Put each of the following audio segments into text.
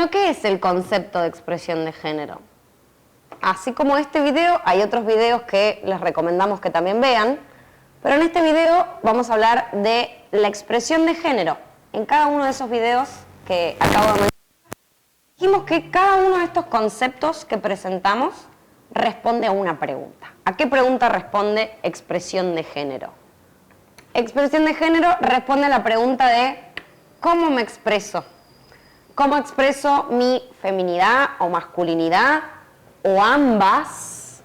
Bueno, ¿qué es el concepto de expresión de género? Así como este video, hay otros videos que les recomendamos que también vean, pero en este video vamos a hablar de la expresión de género. En cada uno de esos videos que acabo de mencionar, dijimos que cada uno de estos conceptos que presentamos responde a una pregunta. ¿A qué pregunta responde expresión de género? Expresión de género responde a la pregunta de ¿cómo me expreso? ¿Cómo expreso mi feminidad o masculinidad o ambas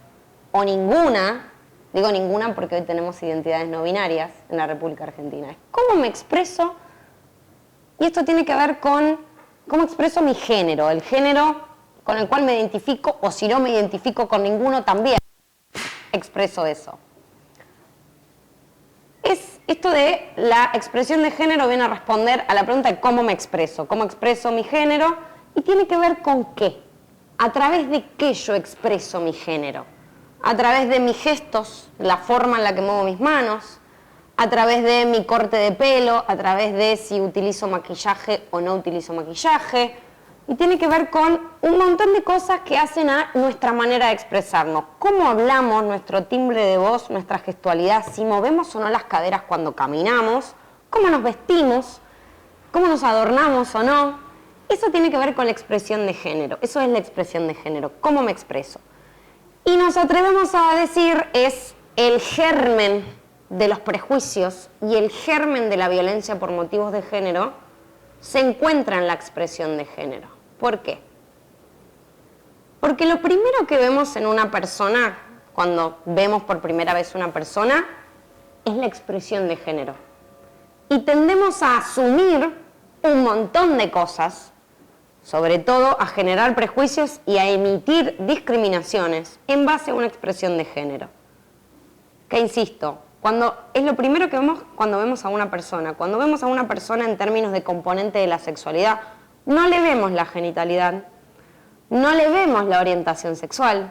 o ninguna? Digo ninguna porque hoy tenemos identidades no binarias en la República Argentina. ¿Cómo me expreso? Y esto tiene que ver con cómo expreso mi género, el género con el cual me identifico, o si no me identifico con ninguno también expreso eso. Esto de la expresión de género viene a responder a la pregunta de cómo me expreso mi género, y tiene que ver con qué, a través de qué yo expreso mi género, a través de mis gestos, la forma en la que muevo mis manos, a través de mi corte de pelo, a través de si utilizo maquillaje o no utilizo maquillaje, y tiene que ver con un montón de cosas que hacen a nuestra manera de expresarnos. Cómo hablamos, nuestro timbre de voz, nuestra gestualidad, si movemos o no las caderas cuando caminamos, cómo nos vestimos, cómo nos adornamos o no. Eso tiene que ver con la expresión de género. Eso es la expresión de género, cómo me expreso. Y nos atrevemos a decir es el germen de los prejuicios y el germen de la violencia por motivos de género se encuentra en la expresión de género. ¿Por qué? Porque lo primero que vemos en una persona, cuando vemos por primera vez una persona, es la expresión de género. Y tendemos a asumir un montón de cosas, sobre todo a generar prejuicios y a emitir discriminaciones en base a una expresión de género. Que insisto, es lo primero que vemos cuando vemos a una persona. Cuando vemos a una persona en términos de componente de la sexualidad, no le vemos la genitalidad, no le vemos la orientación sexual,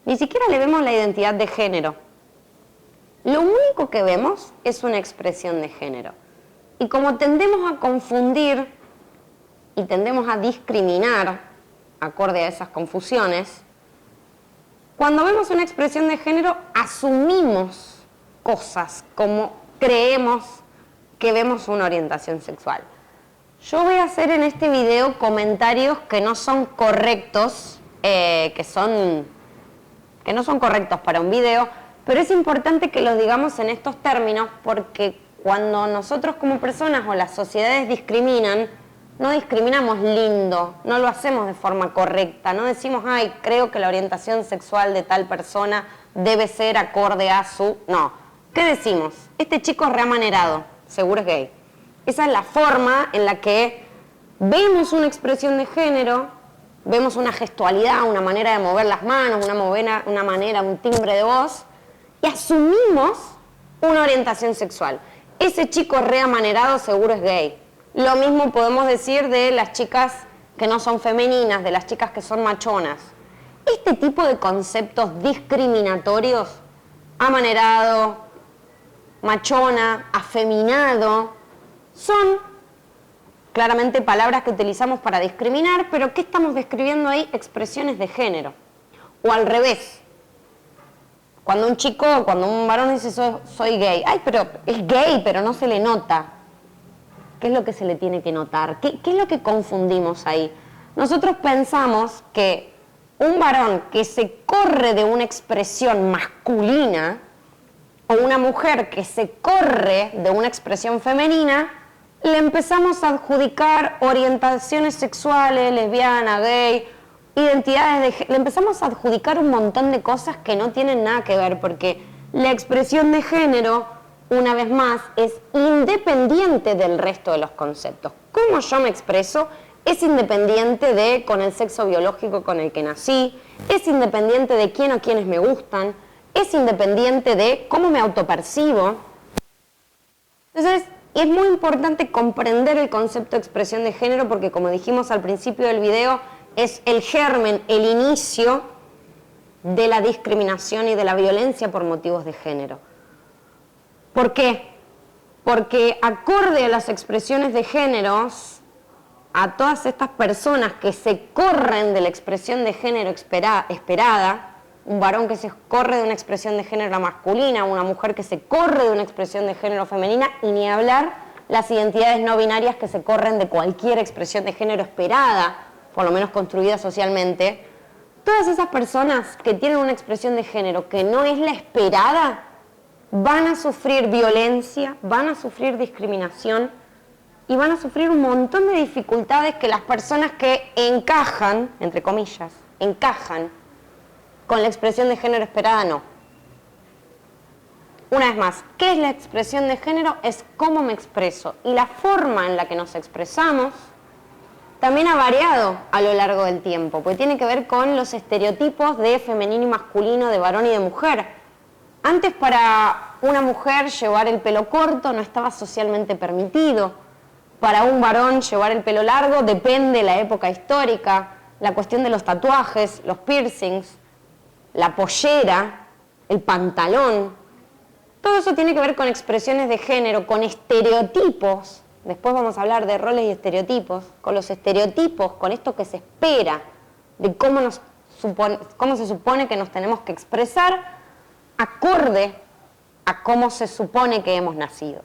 ni siquiera le vemos la identidad de género. Lo único que vemos es una expresión de género. Y como tendemos a confundir y tendemos a discriminar, acorde a esas confusiones, cuando vemos una expresión de género asumimos cosas como creemos que vemos una orientación sexual. Yo voy a hacer en este video comentarios que no son correctos, que no son correctos para un video, pero es importante que los digamos en estos términos porque cuando nosotros como personas o las sociedades discriminan, no discriminamos lindo, no lo hacemos de forma correcta, no decimos, ay, creo que la orientación sexual de tal persona debe ser acorde a su... No, ¿qué decimos? Este chico es reamanerado, seguro es gay. Esa es la forma en la que vemos una expresión de género, vemos una gestualidad, una manera de mover las manos, una manera, un timbre de voz, y asumimos una orientación sexual. Ese chico reamanerado seguro es gay. Lo mismo podemos decir de las chicas que no son femeninas, de las chicas que son machonas. Este tipo de conceptos discriminatorios, amanerado, machona, afeminado, son claramente palabras que utilizamos para discriminar, pero ¿qué estamos describiendo ahí? Expresiones de género. O al revés. Cuando un varón dice soy gay, ay, pero es gay, pero no se le nota. ¿Qué es lo que se le tiene que notar? ¿Qué es lo que confundimos ahí? Nosotros pensamos que un varón que se corre de una expresión masculina o una mujer que se corre de una expresión femenina, le empezamos a adjudicar orientaciones sexuales, lesbiana, gay, identidades le empezamos a adjudicar un montón de cosas que no tienen nada que ver, porque la expresión de género, una vez más, es independiente del resto de los conceptos. Cómo yo me expreso es independiente de con el sexo biológico con el que nací, es independiente de quién o quiénes me gustan, es independiente de cómo me autopercibo. Entonces, es muy importante comprender el concepto de expresión de género porque, como dijimos al principio del video, es el germen, el inicio de la discriminación y de la violencia por motivos de género. ¿Por qué? Porque acorde a las expresiones de géneros, a todas estas personas que se corren de la expresión de género esperada, un varón que se corre de una expresión de género masculina, una mujer que se corre de una expresión de género femenina, y ni hablar las identidades no binarias que se corren de cualquier expresión de género esperada, por lo menos construida socialmente. Todas esas personas que tienen una expresión de género que no es la esperada, van a sufrir violencia, van a sufrir discriminación y van a sufrir un montón de dificultades que las personas que encajan, entre comillas, encajan con la expresión de género esperada no. Una vez más, ¿qué es la expresión de género? Es cómo me expreso. Y la forma en la que nos expresamos también ha variado a lo largo del tiempo, porque tiene que ver con los estereotipos de femenino y masculino, de varón y de mujer. Antes, para una mujer llevar el pelo corto no estaba socialmente permitido. Para un varón llevar el pelo largo depende de la época histórica, la cuestión de los tatuajes, los piercings, la pollera, el pantalón. Todo eso tiene que ver con expresiones de género, con estereotipos. Después vamos a hablar de roles y estereotipos. Con los estereotipos, con esto que se espera, de cómo se supone que nos tenemos que expresar acorde a cómo se supone que hemos nacido.